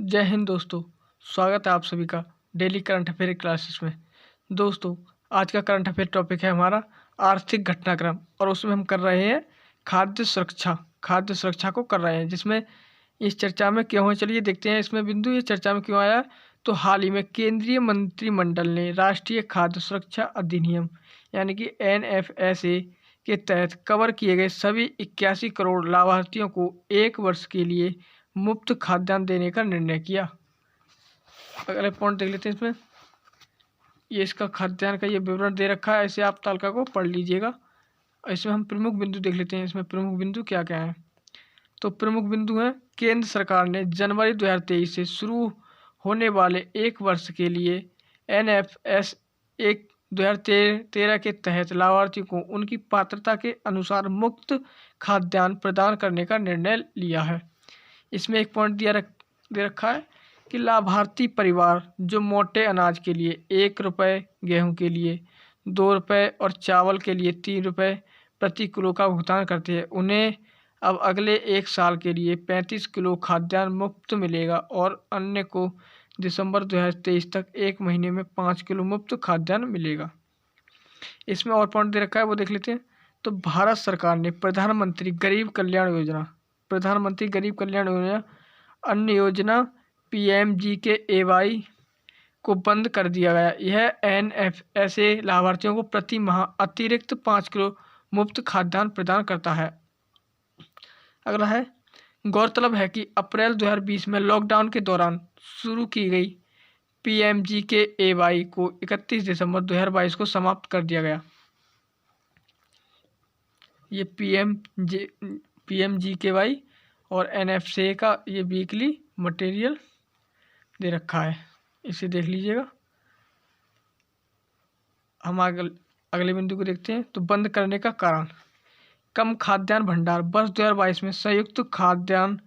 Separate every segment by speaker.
Speaker 1: जय हिंद दोस्तों। स्वागत है आप सभी का डेली करंट अफेयर क्लासेस में। दोस्तों, आज का करंट अफेयर टॉपिक है हमारा आर्थिक घटनाक्रम, और उसमें हम कर रहे हैं खाद्य सुरक्षा को कर रहे हैं, जिसमें इस चर्चा में क्यों है, चलिए देखते हैं इसमें बिंदु ये चर्चा में क्यों आया है। तो हाल ही में केंद्रीय मंत्रिमंडल ने राष्ट्रीय खाद्य सुरक्षा अधिनियम यानी कि NFSA के तहत कवर किए गए सभी 81 करोड़ लाभार्थियों को 1 वर्ष के लिए मुफ्त खाद्यान्न देने का निर्णय किया। अगले पॉइंट देख लेते हैं इसमें। ये इसका खाद्यान्न का ये विवरण दे रखा है, ऐसे आप तालिका को पढ़ लीजिएगा। इसमें हम प्रमुख बिंदु देख लेते हैं, इसमें प्रमुख बिंदु क्या क्या है। तो प्रमुख बिंदु है, केंद्र सरकार ने जनवरी 2023 से शुरू होने वाले 1 वर्ष के लिए NFS 2013 के तहत लाभार्थियों को उनकी पात्रता के अनुसार मुफ्त खाद्यान्न प्रदान करने का निर्णय लिया है। इसमें एक पॉइंट दे रखा है कि लाभार्थी परिवार जो मोटे अनाज के लिए 1 रुपये, गेहूं के लिए 2 रुपये और चावल के लिए 3 रुपये प्रति किलो का भुगतान करते हैं, उन्हें अब अगले 1 साल के लिए 35 किलो खाद्यान्न मुफ्त मिलेगा, और अन्य को दिसंबर 2023 तक 1 महीने में 5 किलो मुफ्त खाद्यान्न मिलेगा। इसमें और पॉइंट दे रखा है, वो देख लेते हैं। तो भारत सरकार ने प्रधानमंत्री गरीब कल्याण योजना अन्य योजना PMGKAY को बंद कर दिया गया। यह NFSA लाभार्थियों को प्रति माह अतिरिक्त 5 किलो मुफ्त खाद्यान्न प्रदान करता है। अगला है, गौरतलब है कि अप्रैल 2020 में लॉकडाउन के दौरान शुरू की गई PMGKAY को 31 दिसंबर 2022 को समाप्त कर दिया गया। ये PMGKY और NFSA का ये वीकली मटेरियल दे रखा है, इसे देख लीजिएगा। हम अगले बिंदु को देखते हैं। तो बंद करने का कारण, कम खाद्यान्न भंडार। वर्ष 2022 में संयुक्त खाद्यान्न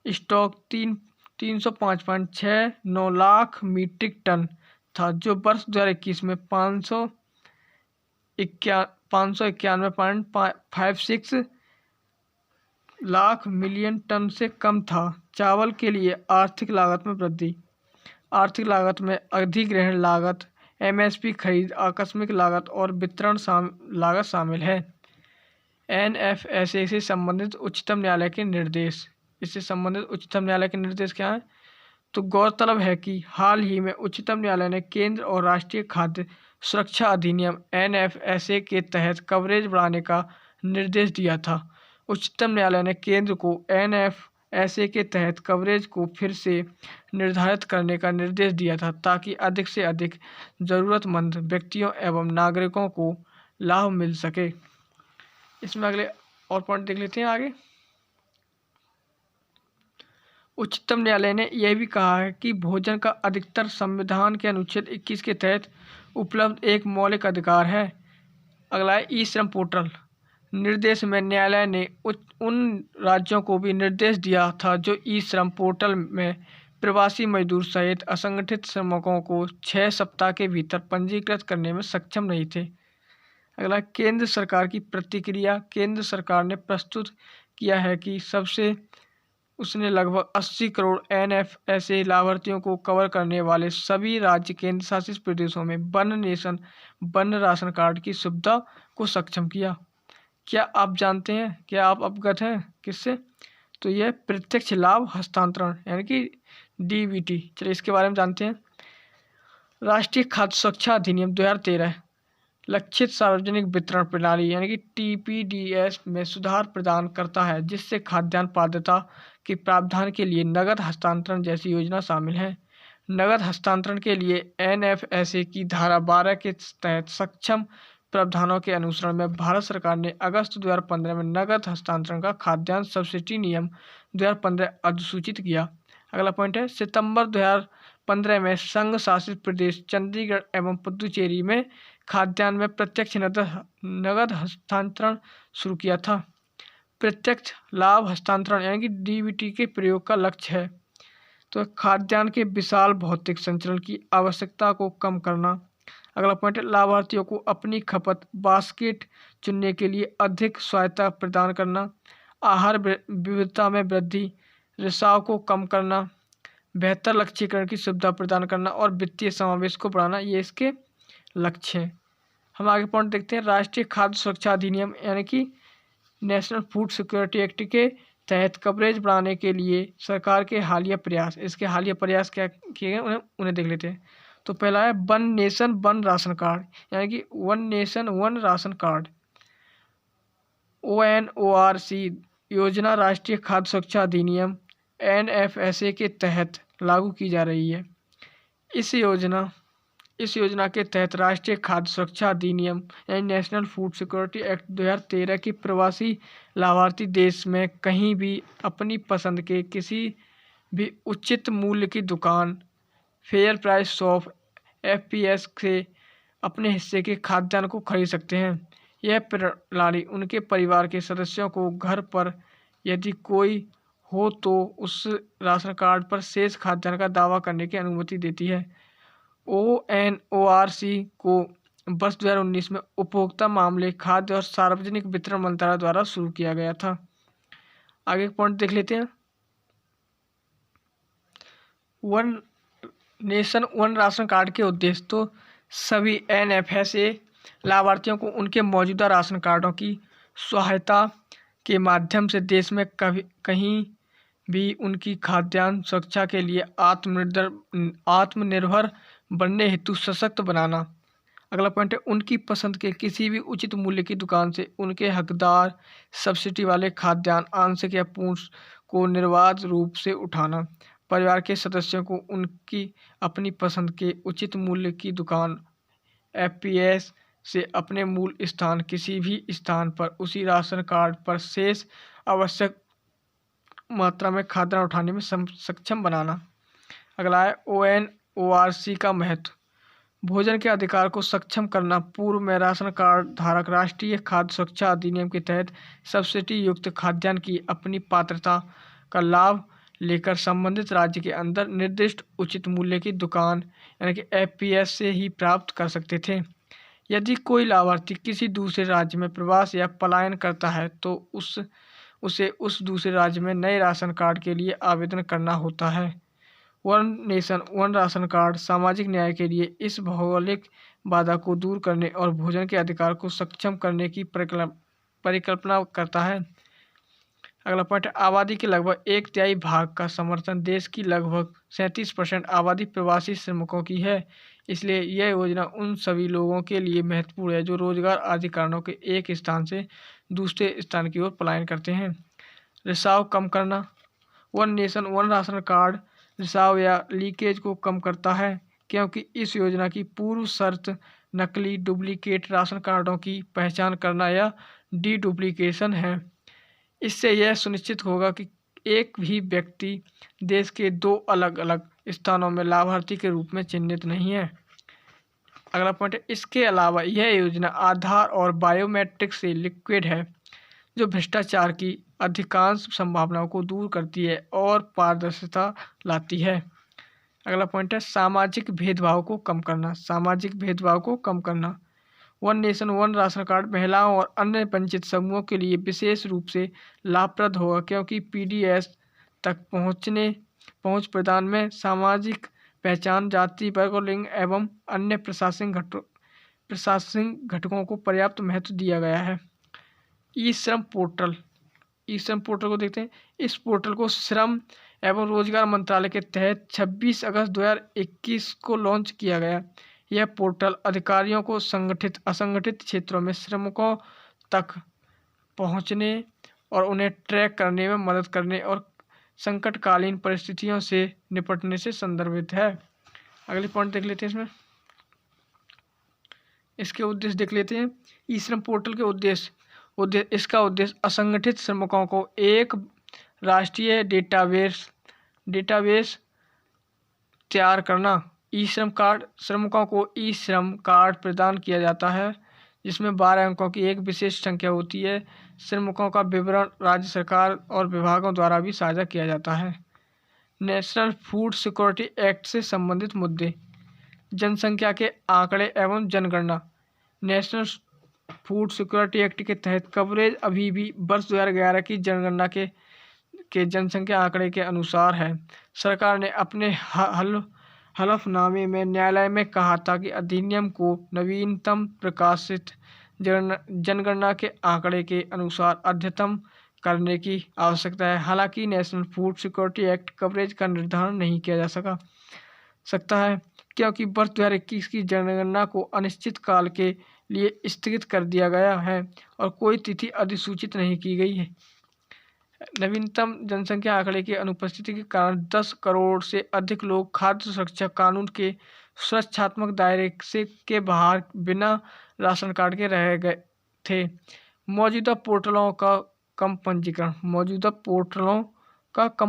Speaker 1: स्टॉक 305.69 लाख मीट्रिक टन था, जो वर्ष 2021 में 591.56 लाख मिलियन टन से कम था। चावल के लिए आर्थिक लागत में वृद्धि। आर्थिक लागत में अधिग्रहण लागत, MSP खरीद, आकस्मिक लागत और वितरण लागत शामिल है। NFSA से संबंधित उच्चतम न्यायालय के निर्देश। इससे संबंधित उच्चतम न्यायालय के निर्देश क्या है? तो गौरतलब है कि हाल ही में उच्चतम न्यायालय ने केंद्र और राष्ट्रीय खाद्य सुरक्षा अधिनियम NFSA के तहत कवरेज बढ़ाने का निर्देश दिया था। उच्चतम न्यायालय ने केंद्र को NFSA के तहत कवरेज को फिर से निर्धारित करने का निर्देश दिया था, ताकि अधिक से अधिक ज़रूरतमंद व्यक्तियों एवं नागरिकों को लाभ मिल सके। इसमें अगले और पॉइंट देख लेते हैं आगे। उच्चतम न्यायालय ने यह भी कहा है कि भोजन का अधिकतर संविधान के अनुच्छेद 21 के तहत उपलब्ध एक मौलिक अधिकार है। अगला है, ई श्रम पोर्टल। निर्देश में न्यायालय ने उन राज्यों को भी निर्देश दिया था जो ई श्रम पोर्टल में प्रवासी मजदूर सहित असंगठित श्रमिकों को 6 सप्ताह के भीतर पंजीकृत करने में सक्षम नहीं थे। अगला, केंद्र सरकार की प्रतिक्रिया। केंद्र सरकार ने प्रस्तुत किया है कि उसने लगभग 80 करोड़ NFSA लाभार्थियों को कवर करने वाले सभी राज्य केंद्र शासित प्रदेशों में one nation one ration card की सुविधा को सक्षम किया। क्या आप जानते हैं, क्या आप अवगत हैं किससे? तो यह प्रत्यक्ष लाभ हस्तांतरण यानी कि DBT। चलिए इसके बारे में जानते हैं। राष्ट्रीय खाद्य सुरक्षा अधिनियम 2013 लक्षित सार्वजनिक वितरण प्रणाली यानी कि TPDS में सुधार प्रदान करता है, जिससे खाद्यान्न पात्रता के प्रावधान के लिए नगद हस्तांतरण जैसी योजना शामिल है। नगद हस्तांतरण के लिए NFSA की धारा 12 के तहत सक्षम प्रावधानों के अनुसरण में भारत सरकार ने अगस्त 2015 में नगद हस्तांतरण का खाद्यान्न सब्सिडी नियम 2015 अधिसूचित किया। अगला पॉइंट है, सितंबर 2015 में संघ शासित प्रदेश चंडीगढ़ एवं पुदुचेरी में खाद्यान्न में प्रत्यक्ष नगद हस्तांतरण शुरू किया था। प्रत्यक्ष लाभ हस्तांतरण यानी कि DBT के प्रयोग का लक्ष्य है तो खाद्यान्न के विशाल भौतिक संचरण की आवश्यकता को कम करना। अगला पॉइंट है, लाभार्थियों को अपनी खपत बास्केट चुनने के लिए अधिक स्वायत्तता प्रदान करना। आहार विविधता में वृद्धि, रिसाव को कम करना। बेहतर लक्ष्यीकरण की सुविधा प्रदान करना और वित्तीय समावेश को बढ़ाना, ये इसके लक्ष्य हैं। हम आगे पॉइंट देखते हैं। राष्ट्रीय खाद्य सुरक्षा अधिनियम यानी कि नेशनल फूड सिक्योरिटी एक्ट के तहत कवरेज बढ़ाने के लिए सरकार के हालिया प्रयास, इसके हालिया प्रयास क्या किए गए उन्हें देख लेते हैं। तो पहला है one nation one ration card, यानी कि one nation one ration card, ONORC योजना राष्ट्रीय खाद्य सुरक्षा अधिनियम NFSA के तहत लागू की जा रही है। इस योजना के तहत राष्ट्रीय खाद्य सुरक्षा अधिनियम यानी नेशनल फूड सिक्योरिटी एक्ट 2013 की प्रवासी लाभार्थी देश में कहीं भी अपनी पसंद के किसी भी उचित मूल्य की दुकान, फेयर प्राइस शॉप, FPS से अपने हिस्से के खाद्यान्न को खरीद सकते हैं। यह प्रणाली उनके परिवार के सदस्यों को घर पर यदि कोई हो तो उस राशन कार्ड पर शेष खाद्यान्न का दावा करने की अनुमति देती है। ONORC को वर्ष 2019 में उपभोक्ता मामले, खाद्य और सार्वजनिक वितरण मंत्रालय द्वारा शुरू किया गया था। आगे पॉइंट देख लेते हैं। One nation one ration card के उद्देश्य, तो सभी NFSA लाभार्थियों को उनके मौजूदा राशन कार्डों की सहायता के माध्यम से देश में कहीं भी उनकी खाद्यान्न सुरक्षा के लिए आत्मनिर्भर बनने हेतु सशक्त बनाना। अगला पॉइंट है उनकी पसंद के किसी भी उचित मूल्य की दुकान से उनके हकदार सब्सिडी वाले खाद्यान्न आंशिक या पूर्ण को निर्बाध रूप से उठाना। परिवार के सदस्यों को उनकी अपनी पसंद के उचित मूल्य की दुकान FPS से अपने मूल स्थान किसी भी स्थान पर उसी राशन कार्ड पर शेष आवश्यक मात्रा में खाद्यान्न उठाने में सक्षम बनाना। अगला है ONORC का महत्व, भोजन के अधिकार को सक्षम करना। पूर्व में राशन कार्ड धारक राष्ट्रीय खाद्य सुरक्षा अधिनियम के तहत सब्सिडी युक्त खाद्यान्न की अपनी पात्रता का लाभ लेकर संबंधित राज्य के अंदर निर्दिष्ट उचित मूल्य की दुकान यानी कि FPS से ही प्राप्त कर सकते थे। यदि कोई लाभार्थी किसी दूसरे राज्य में प्रवास या पलायन करता है तो उसे उस दूसरे राज्य में नए राशन कार्ड के लिए आवेदन करना होता है। One nation one ration card सामाजिक न्याय के लिए इस भौगोलिक बाधा को दूर करने और भोजन के अधिकार को सक्षम करने की परिकल्पना करता है। अगला पॉइंट, आबादी के लगभग 1/3 भाग का समर्थन देश की लगभग 37% आबादी प्रवासी श्रमिकों की है। इसलिए यह योजना उन सभी लोगों के लिए महत्वपूर्ण है जो रोजगार आदि कारणों के एक स्थान से दूसरे स्थान की ओर पलायन करते हैं। रिसाव कम करना, one nation one ration card रिसाव या लीकेज को कम करता है क्योंकि इस योजना की पूर्व शर्त नकली डुप्लीकेट राशन कार्डों की पहचान करना या डुप्लीकेशन है। इससे यह सुनिश्चित होगा कि एक भी व्यक्ति देश के 2 अलग अलग स्थानों में लाभार्थी के रूप में चिन्हित नहीं है। अगला पॉइंट है इसके अलावा यह योजना आधार और बायोमेट्रिक से लिक्विड है जो भ्रष्टाचार की अधिकांश संभावनाओं को दूर करती है और पारदर्शिता लाती है। अगला पॉइंट है सामाजिक भेदभाव को कम करना। सामाजिक भेदभाव को कम करना, one nation one ration card महिलाओं और अन्य वंचित समूहों के लिए विशेष रूप से लाभप्रद होगा क्योंकि PDS तक पहुंच प्रदान में सामाजिक पहचान, जाति, वर्ग और लिंग एवं अन्य प्रशासनिक घटकों को पर्याप्त महत्व दिया गया है। ई श्रम पोर्टल को देखते हैं। इस पोर्टल को श्रम एवं रोजगार मंत्रालय के तहत 26 अगस्त 2021 को लॉन्च किया गया। यह पोर्टल अधिकारियों को संगठित असंगठित क्षेत्रों में श्रमिकों तक पहुंचने और उन्हें ट्रैक करने में मदद करने और संकटकालीन परिस्थितियों से निपटने से संदर्भित है। अगले पॉइंट देख लेते हैं। इसके उद्देश्य देख लेते हैं। ई श्रम पोर्टल के इसका उद्देश्य असंगठित श्रमिकों को एक राष्ट्रीय डेटाबेस तैयार करना। ई श्रम कार्ड श्रमिकों को ई श्रम कार्ड प्रदान किया जाता है जिसमें 12 अंकों की एक विशेष संख्या होती है। श्रमिकों का विवरण राज्य सरकार और विभागों द्वारा भी साझा किया जाता है। नेशनल फूड सिक्योरिटी एक्ट से संबंधित मुद्दे, जनसंख्या के आंकड़े एवं जनगणना। नेशनल फूड सिक्योरिटी एक्ट के तहत कवरेज अभी भी वर्ष 2011 की जनगणना के के जनसंख्या आंकड़े के अनुसार है। सरकार ने अपने हलफनामे में न्यायालय में कहा था कि अधिनियम को नवीनतम प्रकाशित जनगणना के आंकड़े के अनुसार अद्यतन करने की आवश्यकता है। हालांकि national food security act coverage का निर्धारण नहीं किया जा सकता है, क्योंकि वर्ष 2021 की जनगणना को अनिश्चित काल के लिए स्थगित कर दिया गया है और कोई तिथि अधिसूचित नहीं की गई है। नवीनतम जनसंख्या आंकड़े की अनुपस्थिति के कारण 10 करोड़ से अधिक लोग खाद्य सुरक्षा कानून के सुरक्षात्मक दायरे से के बाहर बिना राशन कार्ड के रह गए थे। मौजूदा पोर्टलों का कम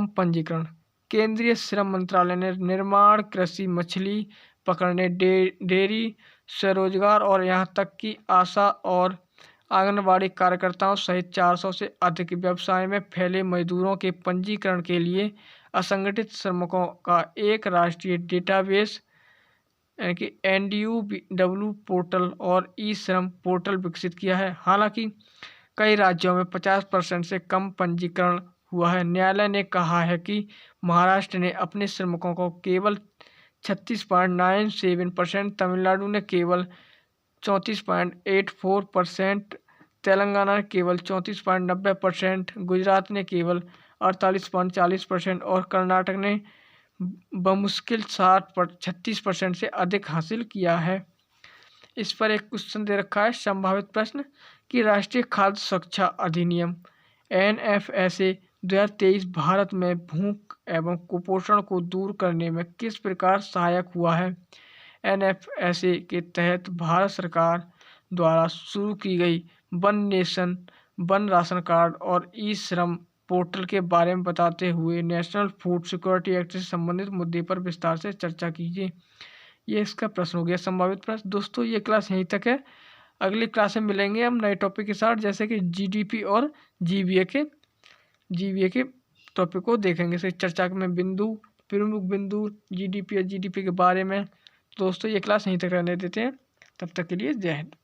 Speaker 1: पंजीकरण। केंद्रीय श्रम मंत्रालय ने निर्माण, कृषि, मछली पकड़ने, डेयरी, स्वरोजगार और यहां तक कि आशा और आंगनबाड़ी कार्यकर्ताओं सहित 400 से अधिक व्यवसाय में फैले मजदूरों के पंजीकरण के लिए असंगठित श्रमिकों का एक राष्ट्रीय डेटाबेस यानी कि NDUW पोर्टल और ई श्रम पोर्टल विकसित किया है। हालांकि कई राज्यों में 50% से कम पंजीकरण हुआ है। न्यायालय ने कहा है कि महाराष्ट्र ने अपने श्रमिकों को केवल 36.97%, तमिलनाडु ने केवल 34.84%, तेलंगाना ने केवल 34.90%, गुजरात ने केवल 48.40% और कर्नाटक ने बमुश्किल 36% से अधिक हासिल किया है। इस पर एक क्वेश्चन दे रखा है, संभावित प्रश्न कि राष्ट्रीय खाद्य सुरक्षा अधिनियम NFSA 2023 भारत में भूख एवं कुपोषण को दूर करने में किस प्रकार सहायक हुआ है। NFSA के तहत भारत सरकार द्वारा शुरू की गई one nation one ration card और ई श्रम पोर्टल के बारे में बताते हुए नेशनल फूड सिक्योरिटी एक्ट से संबंधित मुद्दे पर विस्तार से चर्चा कीजिए। ये इसका प्रश्न हो गया, संभावित प्रश्न। दोस्तों ये क्लास यहीं तक है। अगली क्लास में मिलेंगे हम नए टॉपिक के साथ, जैसे कि GDP और GVA के टॉपिक को देखेंगे। इस चर्चा में प्रमुख बिंदु GDP और GDP के बारे में। दोस्तों ये क्लास यहीं तक रहने देते हैं। तब तक के लिए जय हिंद।